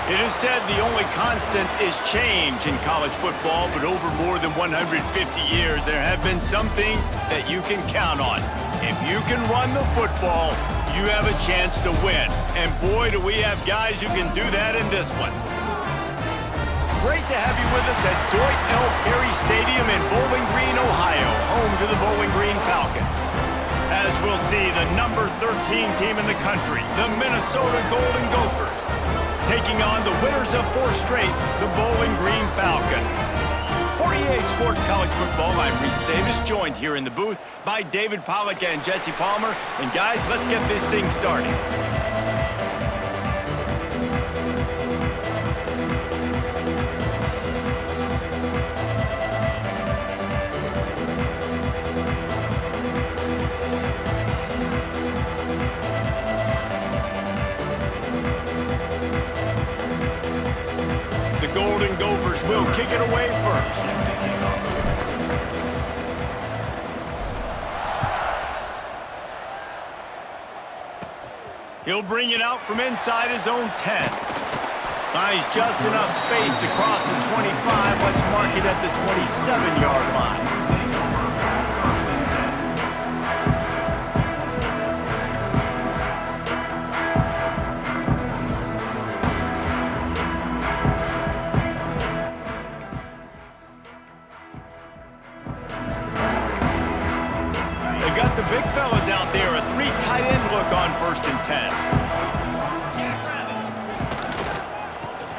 It is said the only constant is change in college football, but over more than 150 years, there have been some things that you can count on. If you can run the football, you have a chance to win. And boy, do we have guys who can do that in this one. Great to have you with us at Dwight L. Perry Stadium in Bowling Green, Ohio, home to the Bowling Green Falcons. As we'll see, the number 13 team in the country, the Minnesota Golden Gophers, taking on the winners of 4 straight, the Bowling Green Falcons. For EA Sports College Football, I'm Reese Davis, joined here in the booth by David Pollack and Jesse Palmer. And guys, let's get this thing started. Golden Gophers will kick it away first. He'll bring it out from inside his own 10. Finds just enough space to cross the 25. Let's mark it at the 27-yard line. Got the big fellas out there, a 3 tight end look on 1st and 10.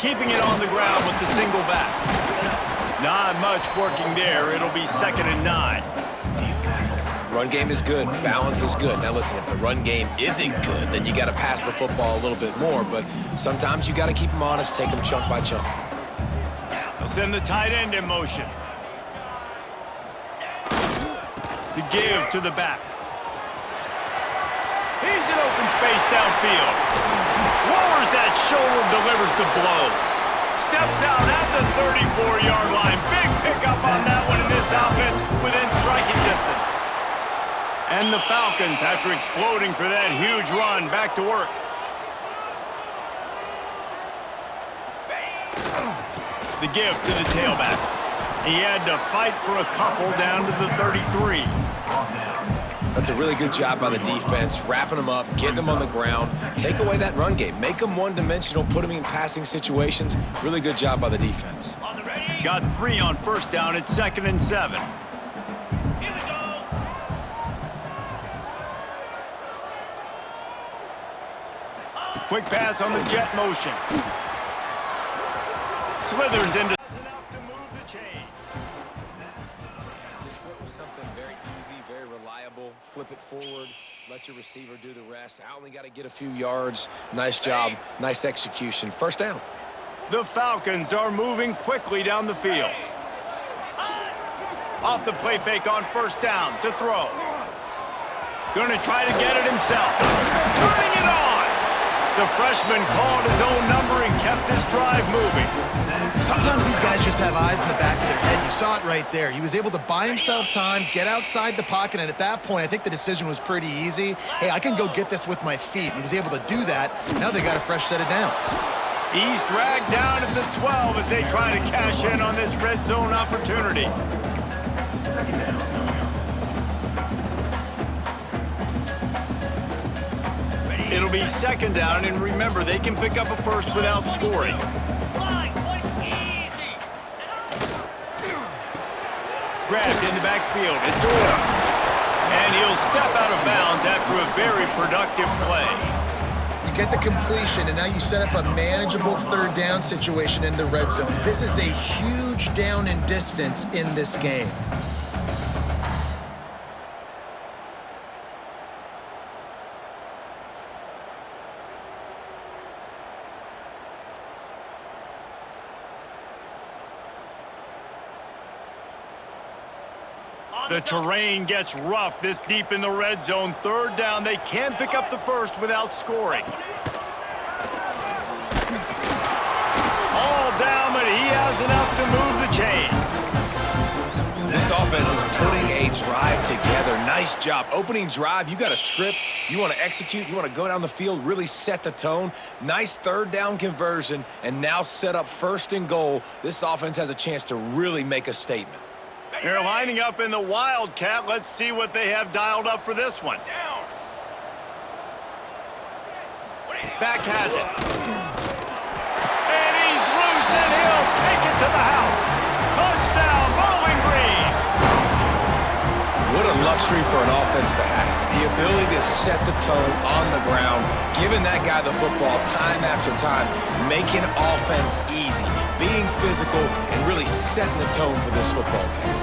Keeping it on the ground with the single back. Not much working there. It'll be 2nd and 9. Run game is good. Balance is good. Now listen, if the run game isn't good, then you got to pass the football a little bit more. But sometimes you got to keep them honest, take them chunk by chunk. They'll send the tight end in motion. The give to the back. He's in open space downfield. Lowers that shoulder, delivers the blow. Steps out at the 34-yard line. Big pickup on that one in this offense within striking distance. And the Falcons, after exploding for that huge run, back to work. The give to the tailback. He had to fight for a couple down to the 33. That's a really good job by the defense, wrapping them up, getting them on the ground. Take away that run game. Make them one-dimensional, put them in passing situations. Really good job by the defense. Got 3 on 1st down at 2nd and 7. Here we go. Quick pass on the jet motion. Slithers into... Something very easy, very reliable. Flip it forward, let your receiver do the rest. I only got to get a few yards. Nice job, nice execution. 1st down. The Falcons are moving quickly down the field. Off the play fake on 1st down to throw. Gonna try to get it himself. Turning it on! The freshman called his own number and kept this drive moving. Sometimes these guys just have eyes in the back of their head. You saw it right there. He was able to buy himself time, get outside the pocket, and at that point, I think the decision was pretty easy. Hey, I can go get this with my feet. He was able to do that. Now they got a fresh set of downs. He's dragged down at the 12 as they try to cash in on this red zone opportunity. It'll be 2nd down, and remember, they can pick up a first without scoring. Grabbed in the backfield. It's Orr. And he'll step out of bounds after a very productive play. You get the completion, and now you set up a manageable 3rd down situation in the red zone. This is a huge down in distance in this game. The terrain gets rough this deep in the red zone. 3rd down, they can't pick up the first without scoring. All down, but he has enough to move the chains. This offense is putting a drive together. Nice job. Opening drive, you got a script. You want to execute. You want to go down the field, really set the tone. Nice third down conversion, and now set up first and goal. This offense has a chance to really make a statement. They're lining up in the Wildcat. Let's see what they have dialed up for this one. Back has it. And he's loose, and he'll take it to the house. Touchdown, Bowling Green. What a luxury for an offense to have. The ability to set the tone on the ground, giving that guy the football time after time, making offense easy, being physical, and really setting the tone for this football game.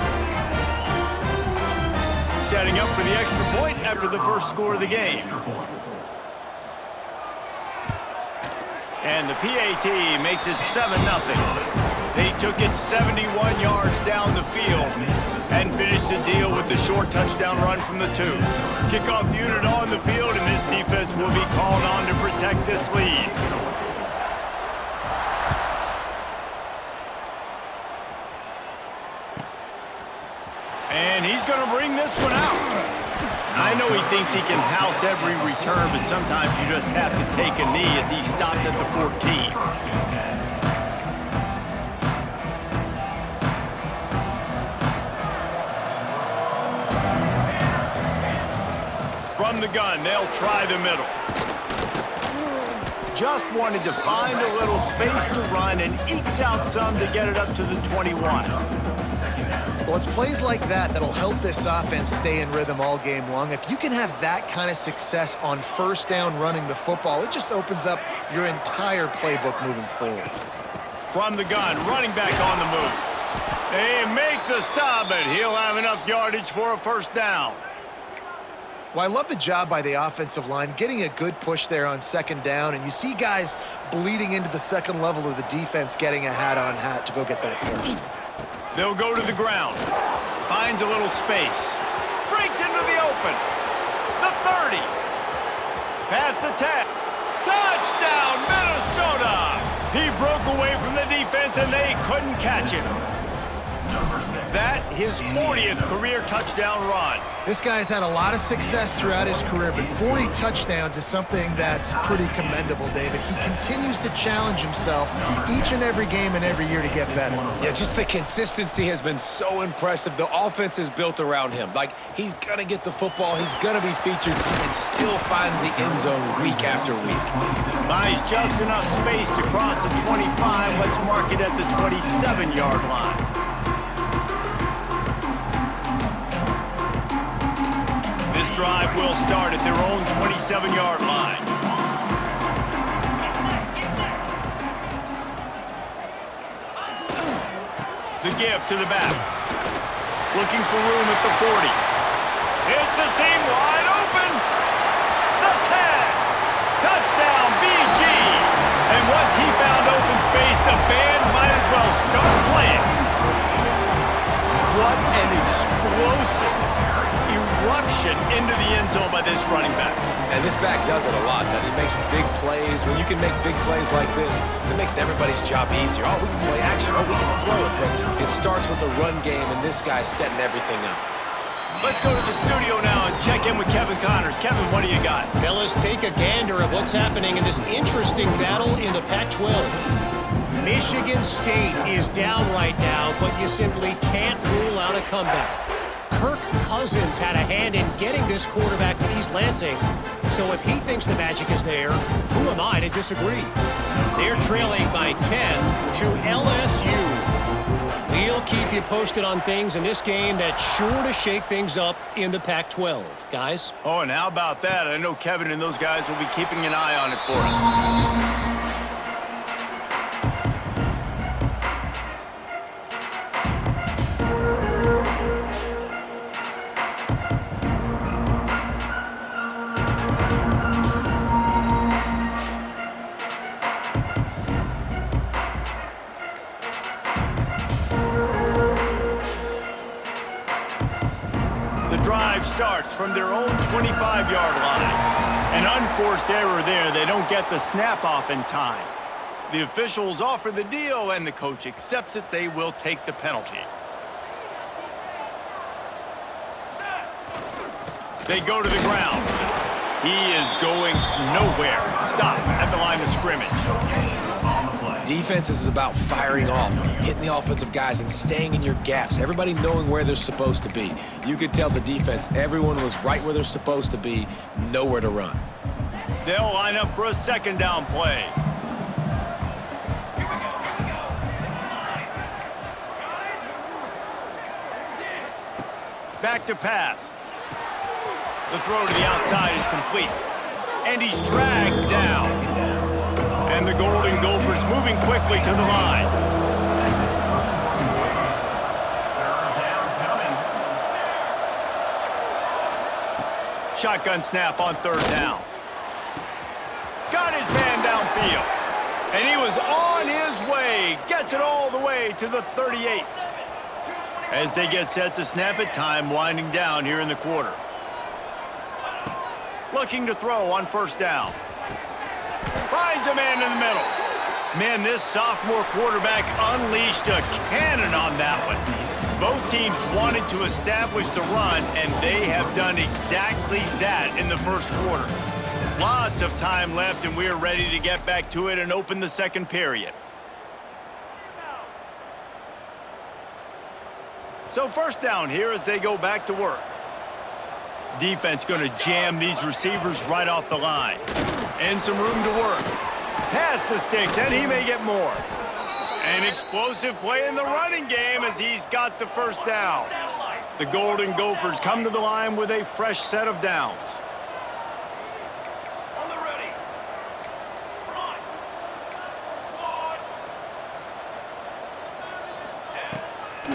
Setting up for the extra point after the first score of the game. And the PAT makes it 7-0. They took it 71 yards down the field and finished the deal with the short touchdown run from the 2. Kickoff unit on the field, and this defense will be called on to protect this lead. And he's going to bring this one out. I know he thinks he can house every return, but sometimes you just have to take a knee as he stopped at the 14. From the gun, they'll try the middle. Just wanted to find a little space to run and ekes out some to get it up to the 21. Well, it's plays like that that'll help this offense stay in rhythm all game long. If you can have that kind of success on first down running the football, it just opens up your entire playbook moving forward. From the gun, running back on the move. They make the stop, but he'll have enough yardage for a first down. Well, I love the job by the offensive line, getting a good push there on second down, and you see guys bleeding into the second level of the defense getting a hat-on-hat to go get that first. They'll go to the ground. Finds a little space. Breaks into the open. The 30. Past the 10. Touchdown, Minnesota! He broke away from the defense, and they couldn't catch him. That, his 40th career touchdown run. This guy's had a lot of success throughout his career, but 40 touchdowns is something that's pretty commendable, David. He continues to challenge himself each and every game and every year to get better. Yeah, just the consistency has been so impressive. The offense is built around him. Like, he's going to get the football, he's going to be featured, and still finds the end zone week after week. Buys just enough space to cross the 25. Let's mark it at the 27-yard line. This drive will start at their own 27-yard line. The give to the back. Looking for room at the 40. It's a seam wide open. The 10. Touchdown, BG. And once he found open space, the band might as well start playing. What an explosive eruption into the end zone by this running back. And this back does it a lot. That he makes big plays. When you can make big plays like this, it makes everybody's job easier. Oh, we can play action. Oh, we can throw it. But it starts with the run game, and this guy's setting everything up. Let's go to the studio now and check in with Kevin Connors. Kevin, what do you got? Fellas, take a gander at what's happening in this interesting battle in the Pac-12. Michigan State is down right now, but you simply can't rule out a comeback. Kirk Cousins had a hand in getting this quarterback to East Lansing, so if he thinks the magic is there, who am I to disagree? They're trailing by 10 to LSU. We'll keep you posted on things in this game that's sure to shake things up in the Pac-12. Guys? Oh, and how about that? I know Kevin and those guys will be keeping an eye on it for us. Starts from their own 25-yard line. An unforced error there. They don't get the snap off in time. The officials offer the deal, and the coach accepts it. They will take the penalty. They go to the ground. He is going nowhere. Stop at the line of scrimmage. Defense is about firing off, hitting the offensive guys, and staying in your gaps. Everybody knowing where they're supposed to be. You could tell the defense, everyone was right where they're supposed to be, nowhere to run. They'll line up for a second down play. Back to pass. The throw to the outside is complete. And he's dragged down. And the Golden Gophers moving quickly to the line. Shotgun snap on third down. Got his man downfield. And he was on his way. Gets it all the way to the 38. As they get set to snap it, time winding down here in the quarter. Looking to throw on first down. Finds a man in the middle. Man, this sophomore quarterback unleashed a cannon on that one. Both teams wanted to establish the run, and they have done exactly that in the first quarter. Lots of time left, and we are ready to get back to it and open the second period. So first down here as they go back to work. Defense going to jam these receivers right off the line. And some room to work. Pass the sticks, and he may get more. An explosive play in the running game as he's got the first down. The Golden Gophers come to the line with a fresh set of downs.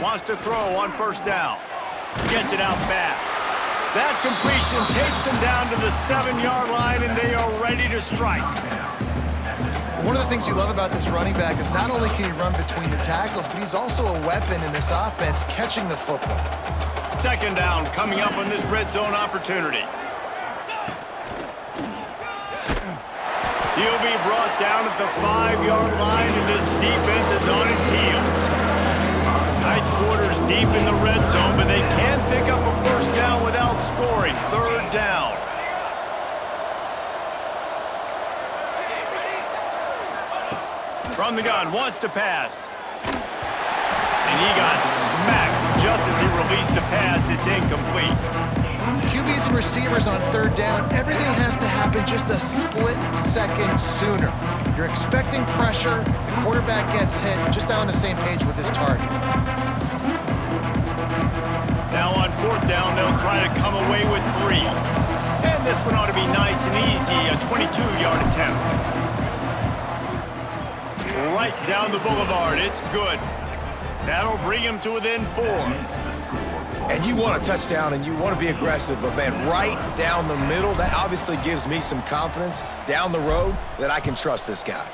Wants to throw on first down. Gets it out fast. That completion takes them down to the 7-yard line, and they are ready to strike. One of the things you love about this running back is not only can he run between the tackles, but he's also a weapon in this offense catching the football. Second down coming up on this red zone opportunity. He'll be brought down at the 5-yard line, and this defense is on its heels. Tight quarters deep in the red zone, but they can't pick up a first down without scoring. Third down. From the gun, wants to pass. And he got smacked just as he released the pass. It's incomplete. QBs and receivers on third down, everything has to happen just a split second sooner. You're expecting pressure, the quarterback gets hit, just not on the same page with his target. Now on fourth down, they'll try to come away with 3. And this one ought to be nice and easy, a 22-yard attempt. Right down the boulevard, it's good. That'll bring him to within 4. And you want a touchdown and you want to be aggressive, but man, right down the middle, that obviously gives me some confidence down the road that I can trust this guy.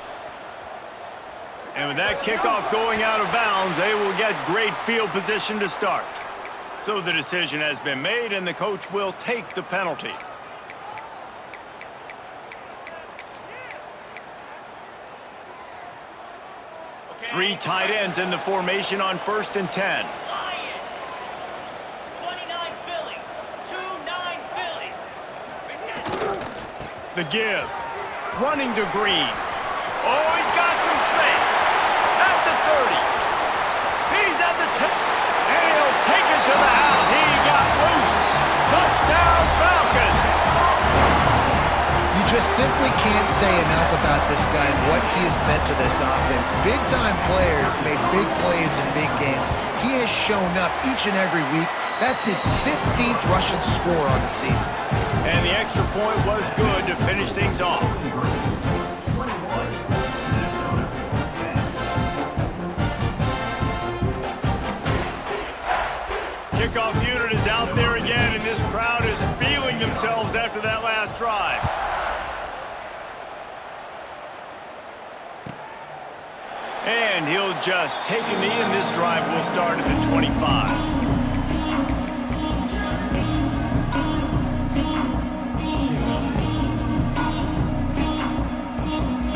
And with that kickoff going out of bounds, they will get great field position to start. So the decision has been made, and the coach will take the penalty. Okay. 3 tight ends in the formation on 1st and 10. The give. Running to Green. Oh, he's got some space. At the 30. He's at the 10. And he'll take it to the house. He got loose. Touchdown, Falcons. You just simply can't say enough about this guy and what he has meant to this offense. Big-time players make big plays in big games. He has shown up each and every week. That's his 15th rushing score on the season. And the extra point was good to finish things off. Kickoff unit is out there again, and this crowd is feeling themselves after that last drive. And he'll just take a knee, and this drive will start at the 25.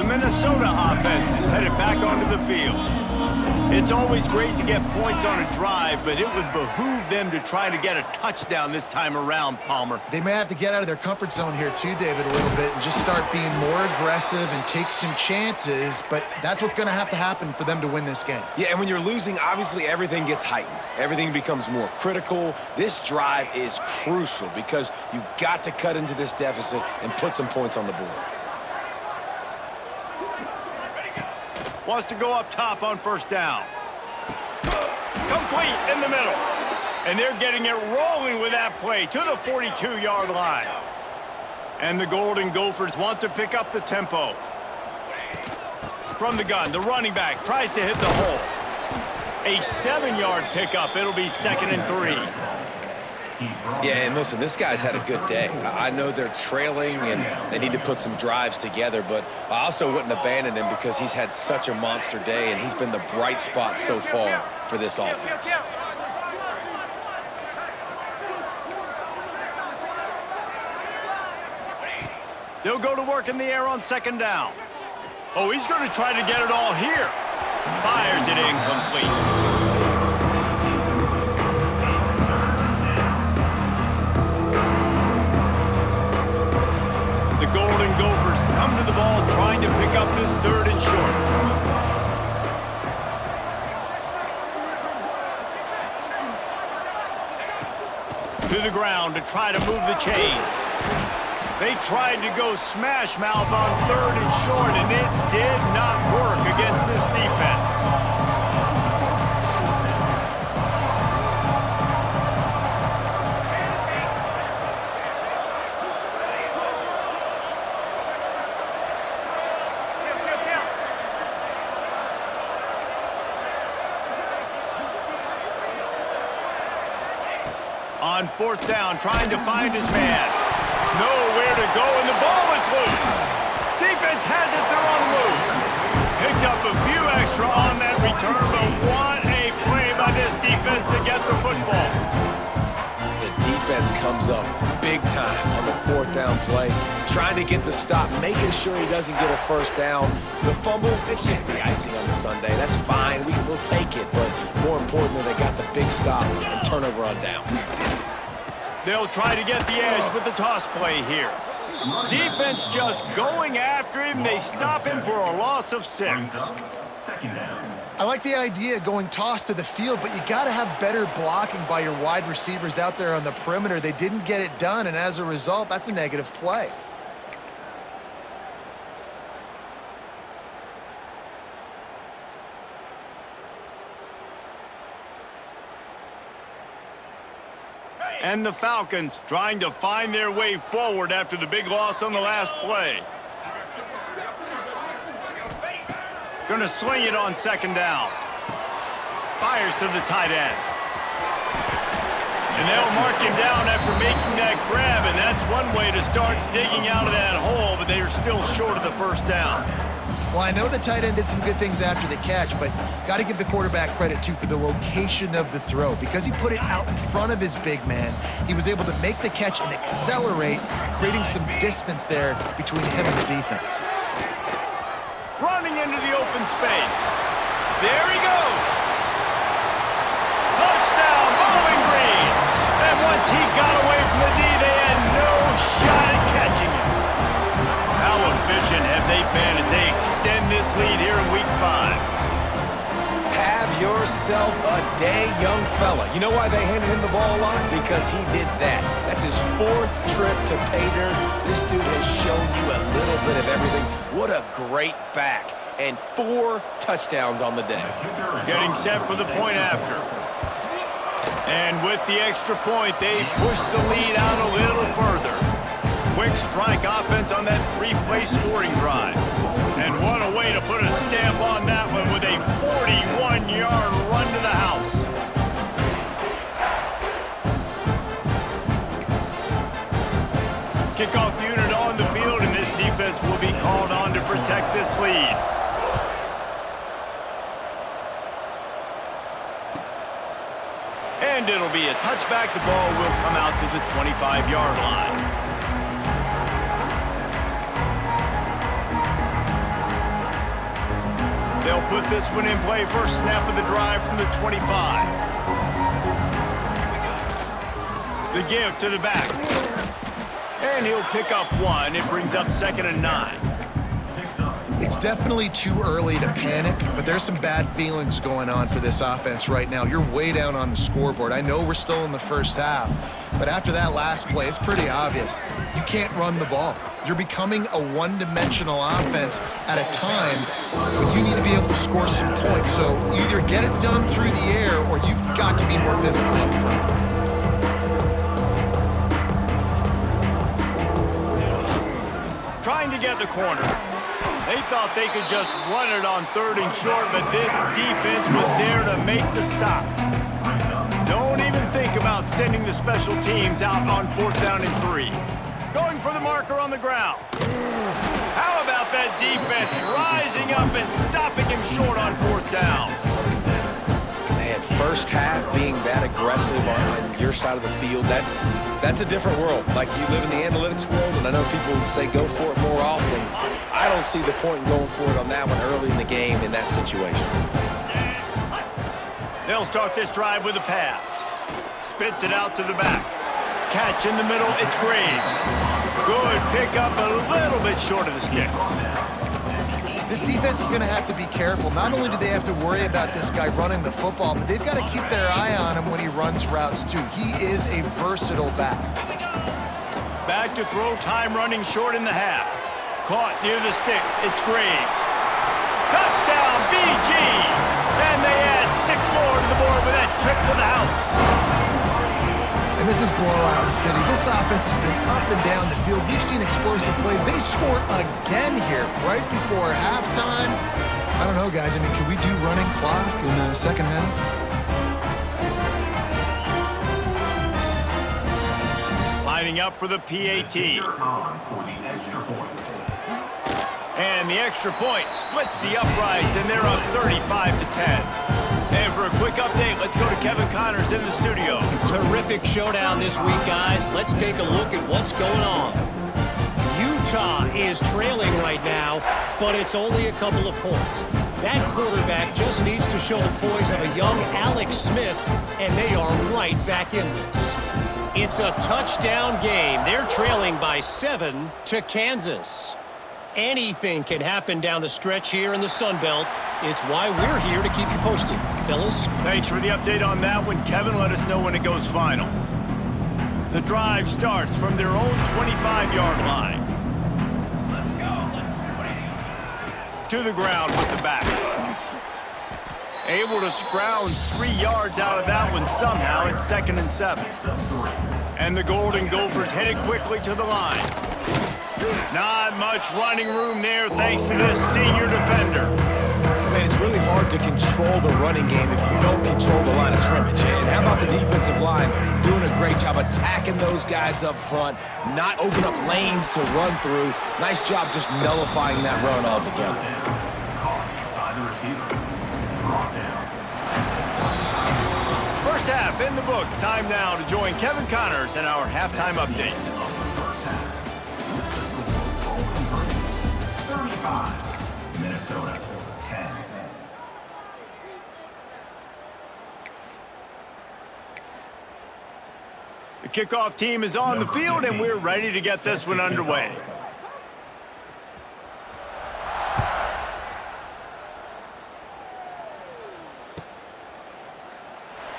Minnesota offense is headed back onto the field. It's always great to get points on a drive, but it would behoove them to try to get a touchdown this time around, Palmer. They may have to get out of their comfort zone here too, David, a little bit and just start being more aggressive and take some chances, but that's what's going to happen for them to win this game. Yeah, and when you're losing, obviously everything gets heightened. Everything becomes more critical. This drive is crucial because you got to cut into this deficit and put some points on the board. Wants to go up top on first down. Complete in the middle. And they're getting it rolling with that play to the 42-yard line. And the Golden Gophers want to pick up the tempo. From the gun, the running back tries to hit the hole. A 7-yard pickup. It'll be 2nd and 3. Yeah, and listen, this guy's had a good day. I know they're trailing and they need to put some drives together, but I also wouldn't abandon him because he's had such a monster day and he's been the bright spot so far for this offense. They'll go to work in the air on 2nd down. Oh, he's going to try to get it all here. Fires it incomplete. The Golden Gophers come to the ball trying to pick up this 3rd and short. To the ground to try to move the chains. They tried to go smash mouth on 3rd and short, and it did not work against this defense. On 4th down, trying to find his man. Nowhere to go, and the ball is loose. Defense has it, they're on the move. Picked up a few extra on that return, but what a play by this defense to get the football. The defense comes up big time on the 4th down play, trying to get the stop, making sure he doesn't get a 1st down. The fumble, it's just the icing on the sundae. That's fine, we'll take it, but more importantly, they got the big stop and turnover on downs. They'll try to get the edge with the toss play here. Defense just going after him. They stop him for a loss of 6. I like the idea of going toss to the field, but you got to have better blocking by your wide receivers out there on the perimeter. They didn't get it done, and as a result, that's a negative play. And the Falcons trying to find their way forward after the big loss on the last play. Gonna swing it on 2nd down. Fires to the tight end. And they'll mark him down after making that grab, and that's one way to start digging out of that hole, but they are still short of the 1st down. Well, I know the tight end did some good things after the catch, but got to give the quarterback credit, too, for the location of the throw. Because he put it out in front of his big man, he was able to make the catch and accelerate, creating some distance there between him and the defense. Running into the open space. There he goes. Touchdown, Bowling Green. And once he got away from the D, they had no shot at catching him. How efficient have they been as they extend this lead here in Week 5? Have yourself a day, young fella. You know why they handed him the ball a lot? Because he did that. That's his 4th trip to pay dirt. This dude has shown you a little bit of everything. What a great back. And 4 touchdowns on the day. Getting set for the point after. And with the extra point, they push the lead out a little further. Quick strike offense on that 3-play scoring drive. And what a way to put a stamp on that one with a 41-yard run to the house. Kickoff unit on the field, and this defense will be called on to protect this lead. And it'll be a touchback. The ball will come out to the 25-yard line. They'll put this one in play. First snap of the drive from the 25. The give to the back. And he'll pick up one. It brings up 2nd and 9. It's definitely too early to panic, but there's some bad feelings going on for this offense right now. You're way down on the scoreboard. I know we're still in the first half, but after that last play, it's pretty obvious. You can't run the ball. You're becoming a one-dimensional offense at a time when you need to be able to score some points. So either get it done through the air or you've got to be more physical up front. Trying to get the corner. They thought they could just run it on 3rd and short, but this defense was there to make the stop. Don't even think about sending the special teams out on 4th down and 3. Going for the marker on the ground. How about that defense rising up and stopping him short on 4th down? Man, first half being that aggressive on your side of the field, that's a different world. Like, you live in the analytics world, and I know people say go for it more often. I don't see the point in going for it on that one early in the game in that situation. They'll start this drive with a pass. Spits it out to the back. Catch in the middle, it's Graves. Good pickup, a little bit short of the sticks. This defense is going to have to be careful. Not only do they have to worry about this guy running the football, but they've got to keep their eye on him when he runs routes too. He is a versatile back. Back to throw, time running short in the half. Caught near the sticks, it's Graves. Touchdown, BG! And they add 6 more to the board with that trip to the house. And this is blowout city. This offense has been up and down the field. We've seen explosive plays. They score again here right before halftime. I don't know, guys. I mean, can we do running clock in the second half? Lining up for the PAT. And the extra point splits the uprights, and they're up 35-10. And for a quick update, let's go to Kevin Connors in the studio. Terrific showdown this week, guys. Let's take a look at what's going on. Utah is trailing right now, but it's only a couple of points. That quarterback just needs to show the poise of a young Alex Smith, and they are right back in this. It's a touchdown game. They're trailing by 7 to Kansas. Anything can happen down the stretch here in the Sun Belt. It's why we're here to keep you posted. Fellas? Thanks for the update on that one, Kevin. Let us know when it goes final. The drive starts from their own 25-yard line. Let's go. To the ground with the back. Able to scrounge 3 yards out of that one somehow. It's 2nd and 7. And the Golden Gophers headed quickly to the line. Not much running room there thanks to this senior defender. Man, it's really hard to control the running game if you don't control the line of scrimmage. And how about the defensive line doing a great job attacking those guys up front, not open up lanes to run through. Nice job just nullifying that run altogether. First half in the books. Time now to join Kevin Connors in our halftime update. Minnesota 10. The kickoff team is on the field, and we're ready to get this one underway.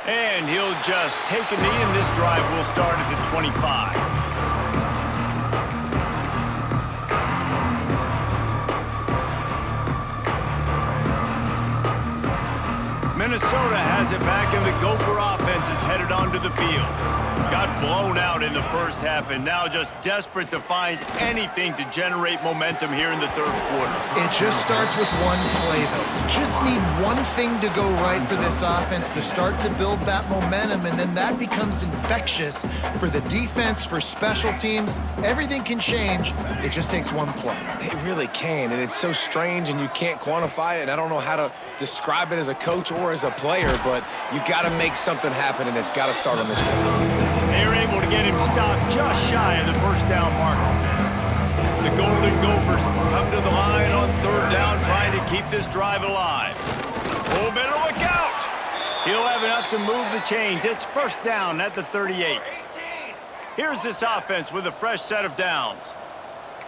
And he'll just take a knee, and this drive will start at the 25. Minnesota has it back, and the Gopher offense is headed onto the field. Got blown out in the first half, and now just desperate to find anything to generate momentum here in the third quarter. It just starts with one play, though. You just need one thing to go right for this offense to start to build that momentum, and then that becomes infectious for the defense, for special teams. Everything can change. It just takes one play. It really can, and it's so strange, and you can't quantify it, and I don't know how to describe it as a coach or as a player, but you got to make something happen, and it's got to start on this drive. They're able to get him stopped just shy of the first down marker. The Golden Gophers come to the line on third down, trying to keep this drive alive. Oh, better look out! He'll have enough to move the chains. It's first down at the 38. Here's this offense with a fresh set of downs.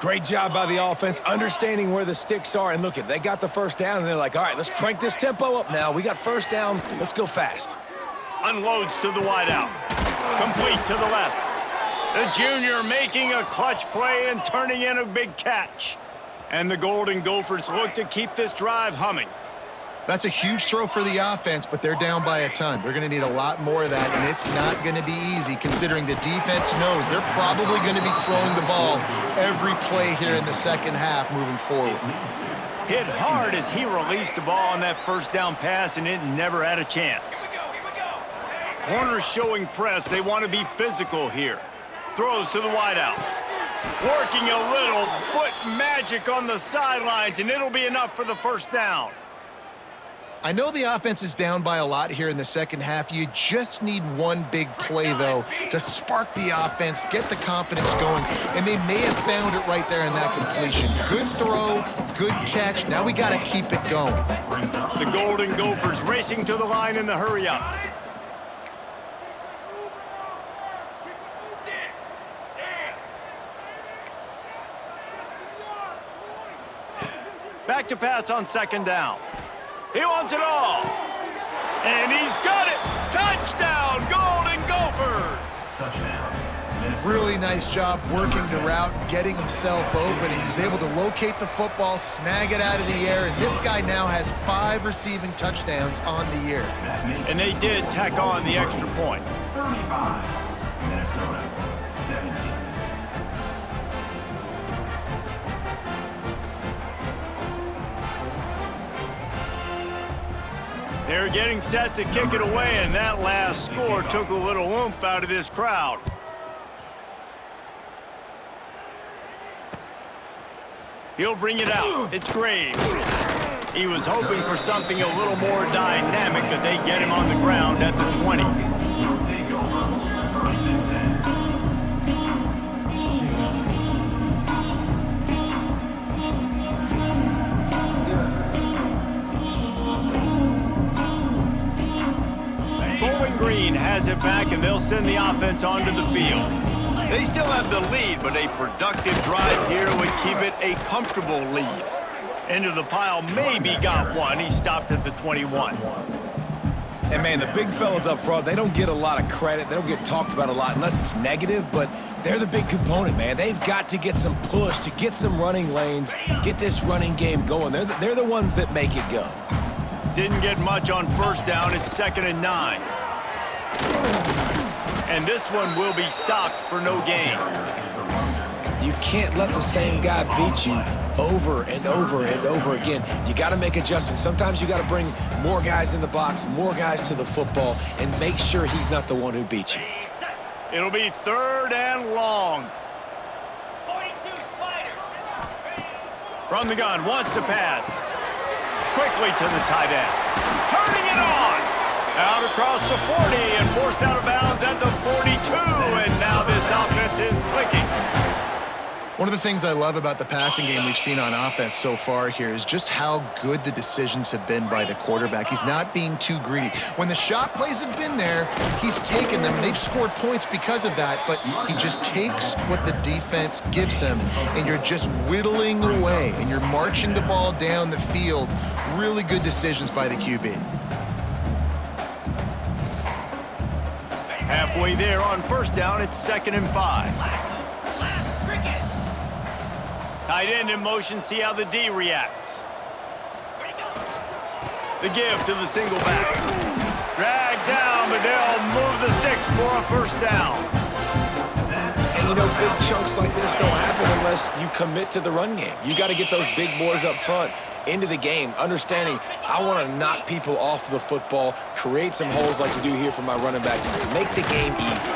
Great job by the offense, understanding where the sticks are. And look, they got the first down, and they're like, all right, let's crank this tempo up now. We got first down. Let's go fast. Unloads to the wideout. Complete to the left. The junior making a clutch play and turning in a big catch. And the Golden Gophers look to keep this drive humming. That's a huge throw for the offense, but they're down by a ton. They're going to need a lot more of that, and it's not going to be easy considering the defense knows they're probably going to be throwing the ball every play here in the second half moving forward. Hit hard as he released the ball on that first down pass, and it never had a chance. Corners showing press. They want to be physical here. Throws to the wideout. Working a little foot magic on the sidelines, and it'll be enough for the first down. I know the offense is down by a lot here in the second half. You just need one big play, though, to spark the offense, get the confidence going, and they may have found it right there in that completion. Good throw, good catch. Now we got to keep it going. The Golden Gophers racing to the line in the hurry-up. Back to pass on second down. He wants it all. And he's got it. Touchdown, Golden Gophers. Touchdown. Really nice job working the route, getting himself open. He was able to locate the football, snag it out of the air, and this guy now has 5 receiving touchdowns on the year. And they did tack on the extra point. 35. Minnesota 17. They're getting set to kick it away, and that last score took a little oomph out of this crowd. He'll bring it out. It's Graves. He was hoping for something a little more dynamic, but they get him on the ground at the 20. Take over. First and 10. Bowling Green has it back, and they'll send the offense onto the field. They still have the lead, but a productive drive here would keep it a comfortable lead. Into the pile, maybe got one. He stopped at the 21. And, man, the big fellas up front, they don't get a lot of credit. They don't get talked about a lot unless it's negative, but they're the big component, man. They've got to get some push to get some running lanes, get this running game going. They're the ones that make it go. Didn't get much on first down. It's 2nd and 9. And this one will be stopped for no gain. You can't let the same guy beat you over and over and over again. You got to make adjustments. Sometimes you got to bring more guys in the box, more guys to the football, and make sure he's not the one who beats you. It'll be 3rd and long. 42 Spiders. From the gun, wants to pass. Quickly to the tight end. Turning it on. Out across the 40 and forced out of bounds at the 42. And now this offense is clicking. One of the things I love about the passing game we've seen on offense so far here is just how good the decisions have been by the quarterback. He's not being too greedy. When the shot plays have been there, he's taken them. They've scored points because of that, but he just takes what the defense gives him, and you're just whittling away, and you're marching the ball down the field. Really good decisions by the QB. Halfway there on first down, it's 2nd and 5. Tight end in motion, see how the D reacts. The give to the single back. Dragged down, but they'll move the sticks for a first down. And, you know, big chunks like this don't happen unless you commit to the run game. You got to get those big boys up front into the game, understanding I want to knock people off the football, create some holes like you do here for my running back, make the game easy.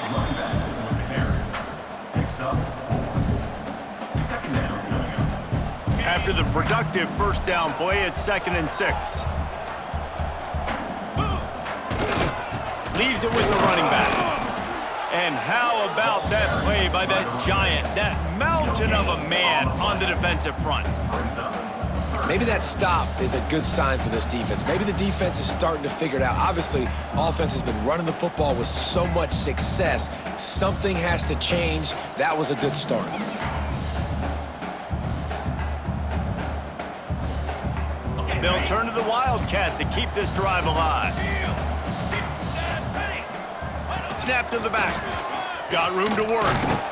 Running back, picks up. Second down coming up. After the productive first down play, it's 2nd and 6. Leaves it with the running back. And how about that play by that giant, that mountain of a man on the defensive front? Maybe that stop is a good sign for this defense. Maybe the defense is starting to figure it out. Obviously, offense has been running the football with so much success. Something has to change. That was a good start. They'll turn to the Wildcat to keep this drive alive. Snap to the back. Got room to work.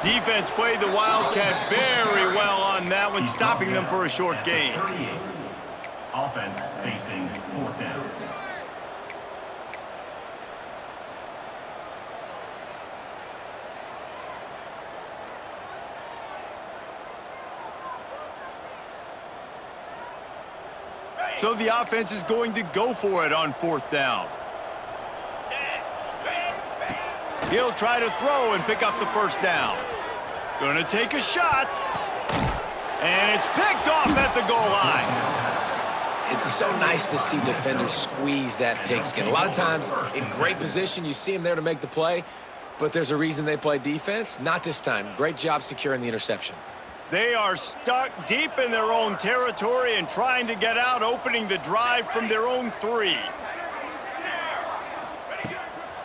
Defense played the Wildcat very well on that one, stopping them for a short gain. Offense facing 4th down. So the offense is going to go for it on 4th down. He'll try to throw and pick up the first down. Gonna take a shot. And it's picked off at the goal line. It's so nice to see defenders squeeze that pigskin. A lot of times, in great position, you see them there to make the play, but there's a reason they play defense. Not this time. Great job securing the interception. They are stuck deep in their own territory and trying to get out, opening the drive from their own 3.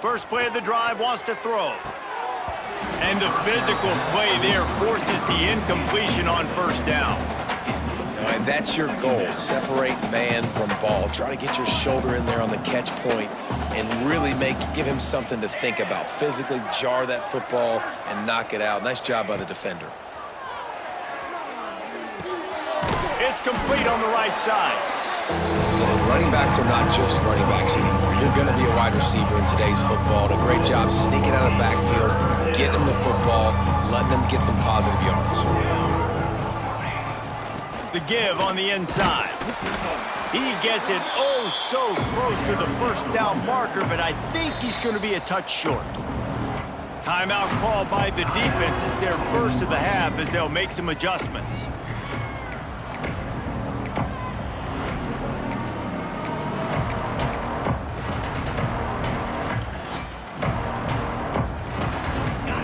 First play of the drive, wants to throw. And the physical play there forces the incompletion on first down. And that's your goal. Separate man from ball. Try to get your shoulder in there on the catch point and really give him something to think about. Physically jar that football and knock it out. Nice job by the defender. It's complete on the right side. Listen, running backs are not just running backs anymore. You're going to be a wide receiver in today's football. And a great job sneaking out of the backfield, getting them the football, letting them get some positive yards. The give on the inside. He gets it oh so close to the first down marker, but I think he's going to be a touch short. Timeout called by the defense. It's their first of the half as they'll make some adjustments.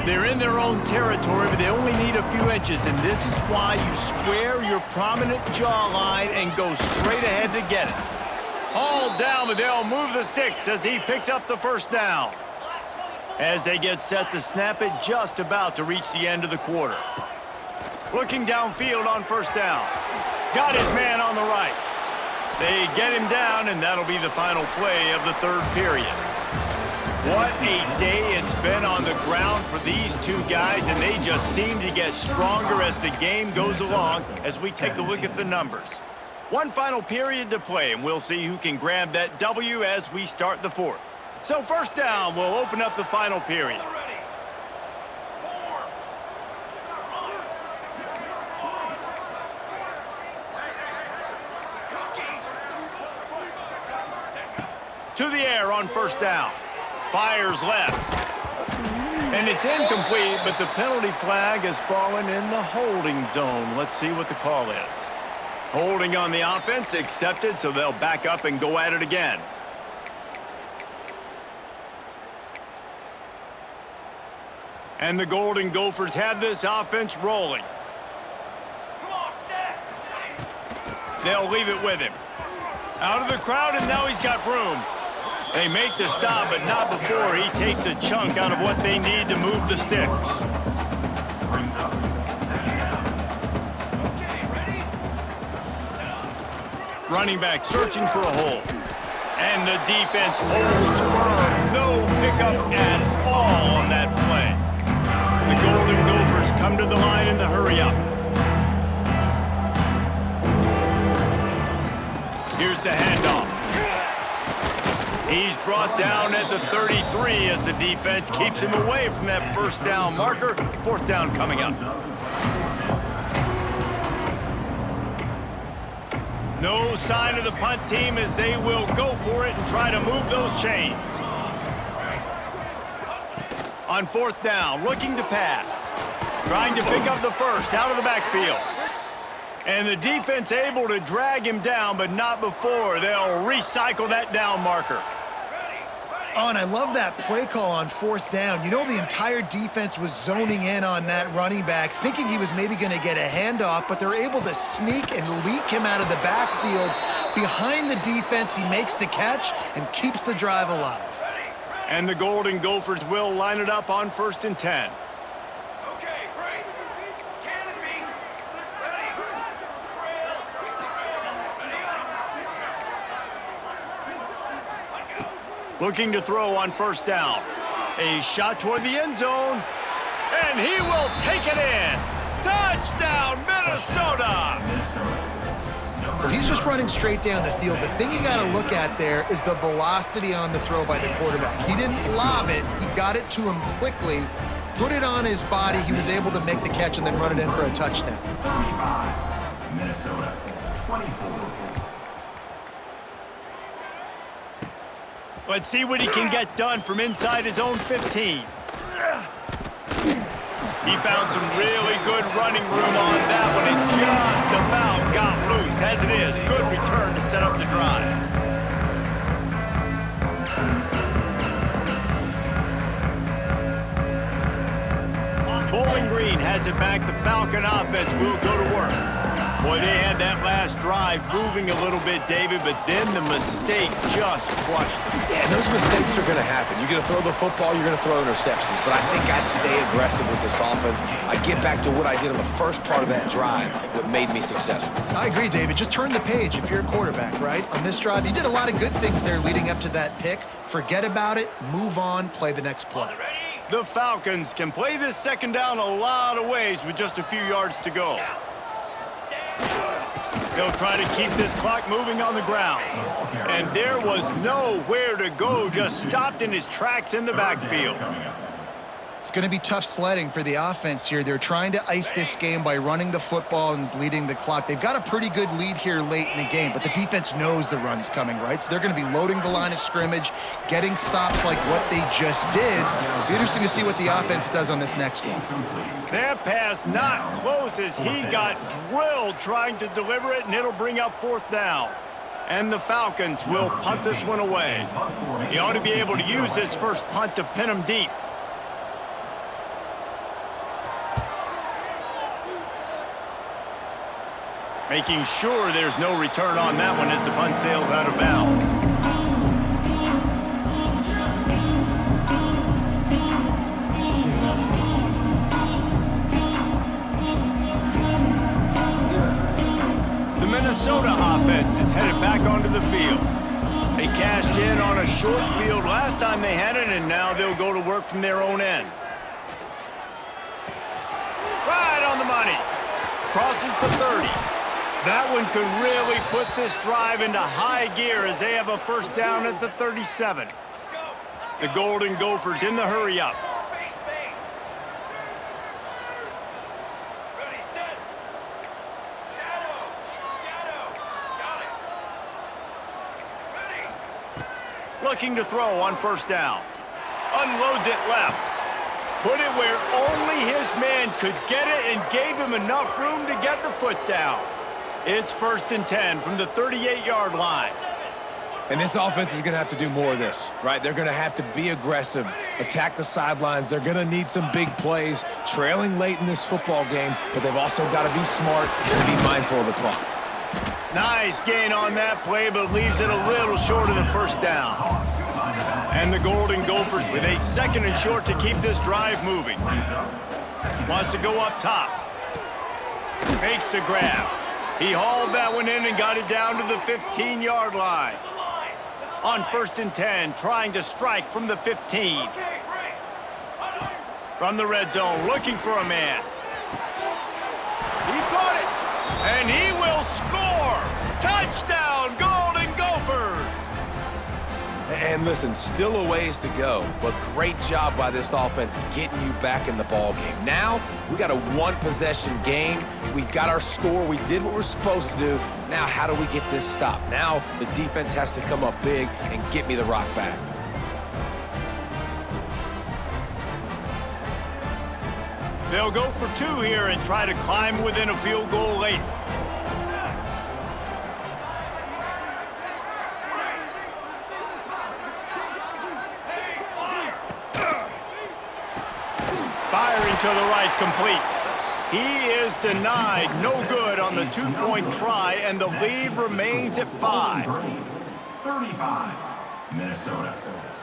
They're in their own territory, but they only need a few inches, and this is why you square your prominent jawline and go straight ahead to get it. All down, but they'll move the sticks as he picks up the first down. As they get set to snap it, just about to reach the end of the quarter. Looking downfield on first down. Got his man on the right. They get him down, and that'll be the final play of the 3rd period. What a day it's been on the ground for these two guys, and they just seem to get stronger as the game goes along as we take a look at the numbers. One final period to play, and we'll see who can grab that W as we start the 4th. So first down, we'll open up the final period. To the air on first down. Fires left. And it's incomplete, but the penalty flag has fallen in the holding zone. Let's see what the call is. Holding on the offense, accepted, so they'll back up and go at it again. And the Golden Gophers have this offense rolling. They'll leave it with him. Out of the crowd, and now he's got room. They make the stop, but not before he takes a chunk out of what they need to move the sticks. Running back searching for a hole. And the defense holds firm. No pickup at all on that play. The Golden Gophers come to the line in the hurry-up. Here's the handoff. He's brought down at the 33 as the defense keeps him away from that first down marker. 4th down coming up. No sign of the punt team as they will go for it and try to move those chains. On 4th down, looking to pass. Trying to pick up the first out of the backfield. And the defense able to drag him down, but not before. They'll recycle that down marker. Oh, and I love that play call on 4th down. You know, the entire defense was zoning in on that running back, thinking he was maybe going to get a handoff, but they're able to sneak and leak him out of the backfield. Behind the defense, he makes the catch and keeps the drive alive. And the Golden Gophers will line it up on 1st and 10. Okay, break. Canopy. Ready. Trail. Looking to throw on 1st down. A shot toward the end zone. And he will take it in. Touchdown, Minnesota! Well, he's just running straight down the field. The thing you got to look at there is the velocity on the throw by the quarterback. He didn't lob it. He got it to him quickly, put it on his body. He was able to make the catch and then run it in for a touchdown. 35, Minnesota, 24. Let's see what he can get done from inside his own 15. He found some really good running room on that one and just about got loose. As it is, good return to set up the drive. Bowling Green has it back. The Falcon offense will go to work. Boy, they had that last drive moving a little bit, David, but then the mistake just crushed them. Yeah, those mistakes are going to happen. You're going to throw the football, you're going to throw interceptions. But I think I stay aggressive with this offense. I get back to what I did on the first part of that drive, what made me successful. I agree, David. Just turn the page if you're a quarterback, right? On this drive, you did a lot of good things there leading up to that pick. Forget about it, move on, play the next play. The Falcons can play this 2nd down a lot of ways with just a few yards to go. They'll try to keep this clock moving on the ground. And there was nowhere to go, just stopped in his tracks in the backfield. It's going to be tough sledding for the offense here. They're trying to ice this game by running the football and bleeding the clock. They've got a pretty good lead here late in the game, but the defense knows the run's coming, right? So they're going to be loading the line of scrimmage, getting stops like what they just did. It'll be interesting to see what the offense does on this next one. That pass not close as he got drilled trying to deliver it, and it'll bring up 4th down. And the Falcons will punt this one away. He ought to be able to use this first punt to pin him deep. Making sure there's no return on that one as the punt sails out of bounds. The Minnesota offense is headed back onto the field. They cashed in on a short field last time they had it, and now they'll go to work from their own end. Right on the money. Crosses the 30. That one could really put this drive into high gear as they have a 1st down at the 37. The Golden Gophers in the hurry-up. Ready, set. Shadow. Got it. Ready. Looking to throw on 1st down. Unloads it left. Put it where only his man could get it and gave him enough room to get the foot down. It's 1st and 10 from the 38-yard line. And this offense is going to have to do more of this, right? They're going to have to be aggressive, attack the sidelines. They're going to need some big plays, trailing late in this football game, but they've also got to be smart and be mindful of the clock. Nice gain on that play, but leaves it a little short of the 1st down. And the Golden Gophers with a 2nd and short to keep this drive moving. Wants to go up top. Makes the grab. He hauled that one in and got it down to the 15-yard line. On 1st and 10, trying to strike from the 15. From the red zone, looking for a man. He caught it, and he will score! Touchdown, Golden Gophers! And listen, still a ways to go, but great job by this offense getting you back in the ball game. Now, we got a 1-possession game. We got our score. We did what we're supposed to do. Now, how do we get this stop? Now, the defense has to come up big and get me the rock back. They'll go for 2 here and try to climb within a field goal late. to the right, complete. He is denied, no good on the two-point try, and the lead remains at 5. 35. Minnesota,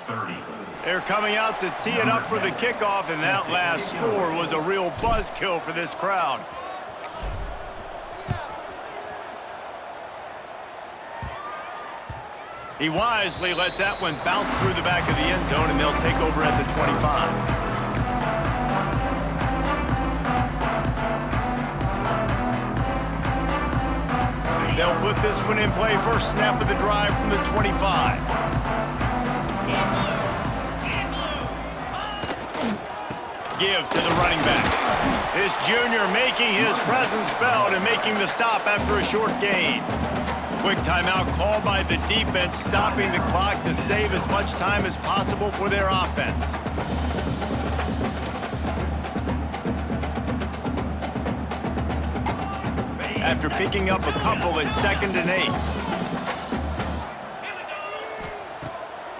30. They're coming out to tee it up for the kickoff, and that last score was a real buzzkill for this crowd. He wisely lets that one bounce through the back of the end zone, and they'll take over at the 25. They'll put this one in play. First snap of the drive from the 25. Give to the running back. This junior making his presence felt and making the stop after a short gain. Quick timeout called by the defense, stopping the clock to save as much time as possible for their offense. After picking up a couple at 2nd and 8.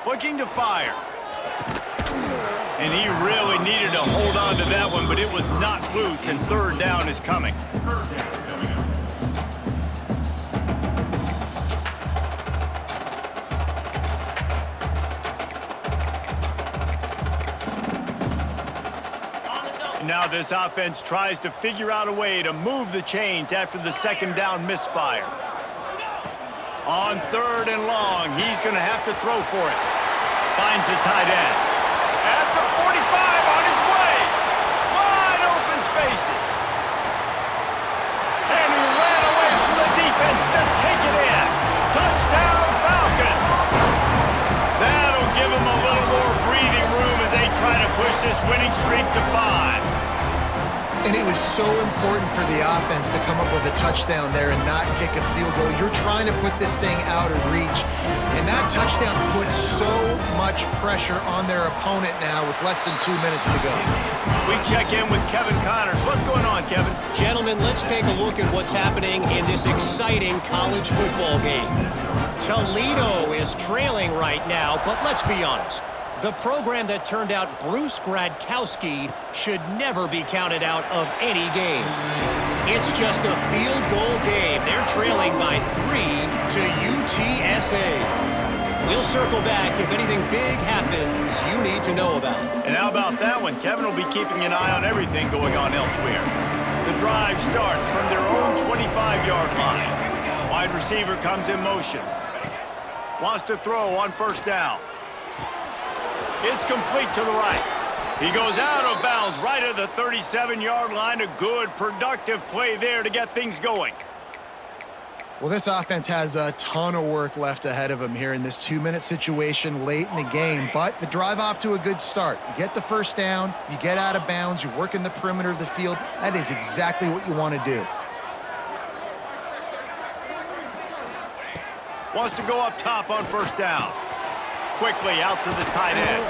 Looking to fire. And he really needed to hold on to that one, but it was not loose, and 3rd down is coming. Now this offense tries to figure out a way to move the chains after the 2nd down misfire. On 3rd and long, he's going to have to throw for it. Finds the tight end. At the 45 on his way. Wide open spaces. And he ran away from the defense to take it in. Touchdown, Falcons. That'll give him a little more breathing room as they try to push this winning streak to 5. And it was so important for the offense to come up with a touchdown there and not kick a field goal. You're trying to put this thing out of reach, and that touchdown puts so much pressure on their opponent now with less than 2 minutes to go. We check in with Kevin Connors. What's going on, Kevin? Gentlemen, let's take a look at what's happening in this exciting college football game. Toledo is trailing right now, but let's be honest. The program that turned out Bruce Gradkowski should never be counted out of any game. It's just a field goal game. They're trailing by 3 to UTSA. We'll circle back if anything big happens you need to know about. And how about that one? Kevin will be keeping an eye on everything going on elsewhere. The drive starts from their own 25-yard line. Wide receiver comes in motion. Wants to throw on 1st down. It's complete to the right. He goes out of bounds right at the 37-yard line. A good, productive play there to get things going. Well, this offense has a ton of work left ahead of them here in this 2-minute situation late in the game, but the drive off to a good start. You get the 1st down, you get out of bounds, you work in the perimeter of the field. That is exactly what you want to do. Wants to go up top on 1st down. Quickly out to the tight end.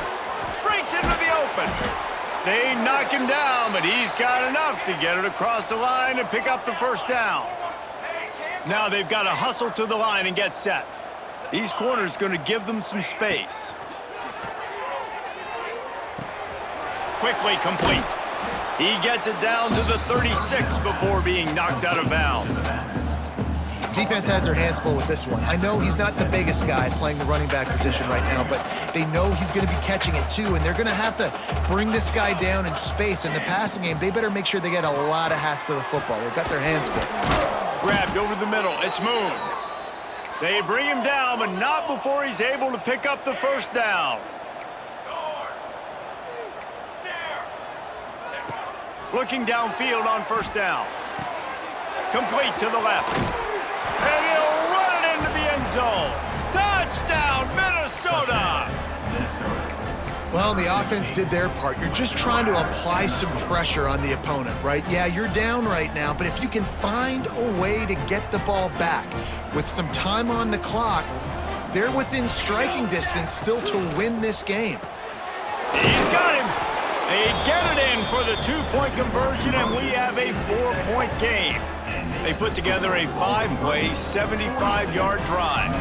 Breaks into the open. They knock him down, but he's got enough to get it across the line and pick up the 1st down. Now they've got to hustle to the line and get set. These corners going to give them some space. Quickly complete. He gets it down to the 36 before being knocked out of bounds. Defense has their hands full with this one. I know he's not the biggest guy playing the running back position right now, but they know he's going to be catching it too, and they're going to have to bring this guy down in space. In the passing game, they better make sure they get a lot of hats to the football. They've got their hands full. Grabbed over the middle. It's Moon. They bring him down, but not before he's able to pick up the 1st down. Looking downfield on 1st down. Complete to the left. And he'll run it into the end zone. Touchdown, Minnesota! Well, the offense did their part. You're just trying to apply some pressure on the opponent, right? Yeah, you're down right now, but if you can find a way to get the ball back with some time on the clock, they're within striking distance still to win this game. He's got him. They get it in for the 2-point conversion, and we have a 4-point game. They put together a 5-play, 75-yard drive.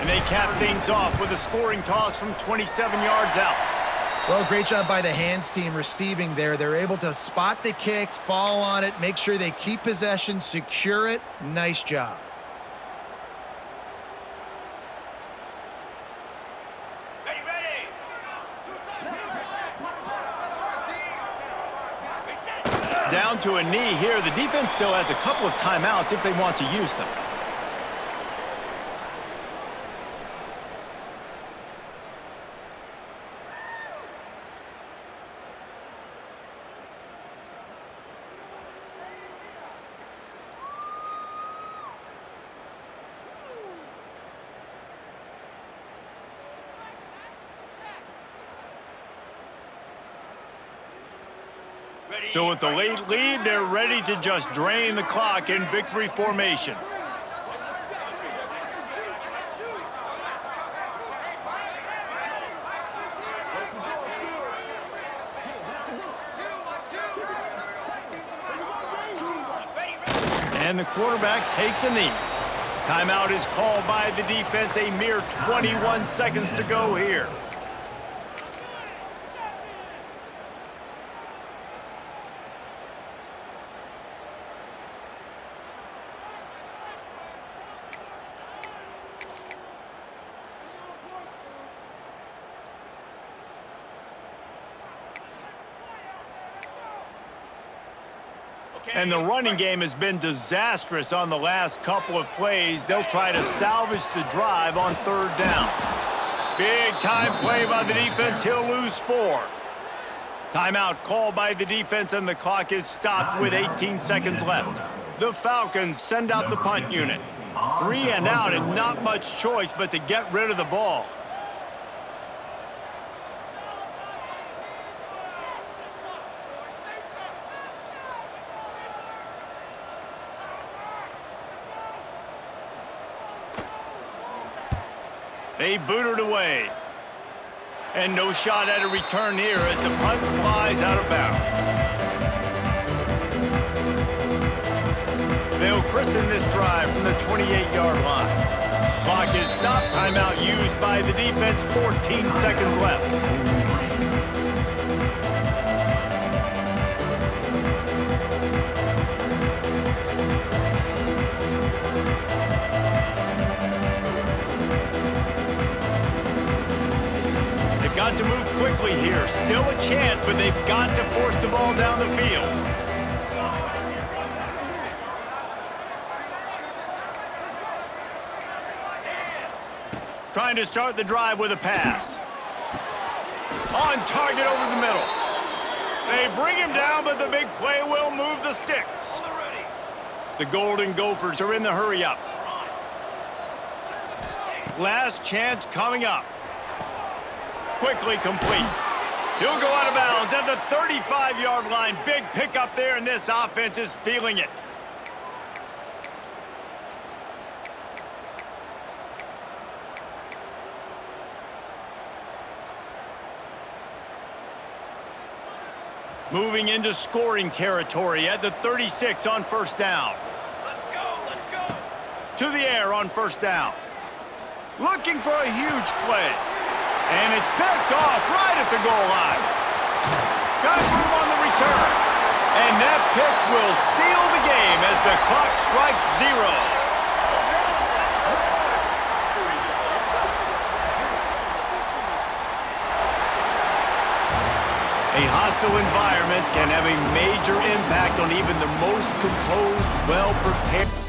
And they cap things off with a scoring toss from 27 yards out. Well, great job by the hands team receiving there. They're able to spot the kick, fall on it, make sure they keep possession, secure it. Nice job. Ready, ready. Down to a knee here. The defense still has a couple of timeouts if they want to use them. So with the late lead, they're ready to just drain the clock in victory formation. And the quarterback takes a knee. Timeout is called by the defense. A mere 21 seconds to go here. And the running game has been disastrous on the last couple of plays. They'll try to salvage the drive on third down. Big time play by the defense. He'll lose 4. Timeout called by the defense, and the clock is stopped with 18 seconds left. The Falcons send out the punt unit. 3 and out, and not much choice but to get rid of the ball. They boot it away. And no shot at a return here as the punt flies out of bounds. They'll christen this drive from the 28-yard line. Clock is stopped. Timeout used by the defense. 14 seconds left. Got to move quickly here. Still a chance, but they've got to force the ball down the field. Trying to start the drive with a pass. On target over the middle. They bring him down, but the big play will move the sticks. The Golden Gophers are in the hurry-up. Last chance coming up. Quickly complete. He'll go out of bounds at the 35-yard line. Big pickup there, and this offense is feeling it. Moving into scoring territory at the 36 on first down. Let's go, let's go. To the air on first down. Looking for a huge play. And it's picked off right at the goal line. Got room on the return. And that pick will seal the game as the clock strikes 0. A hostile environment can have a major impact on even the most composed, well-prepared.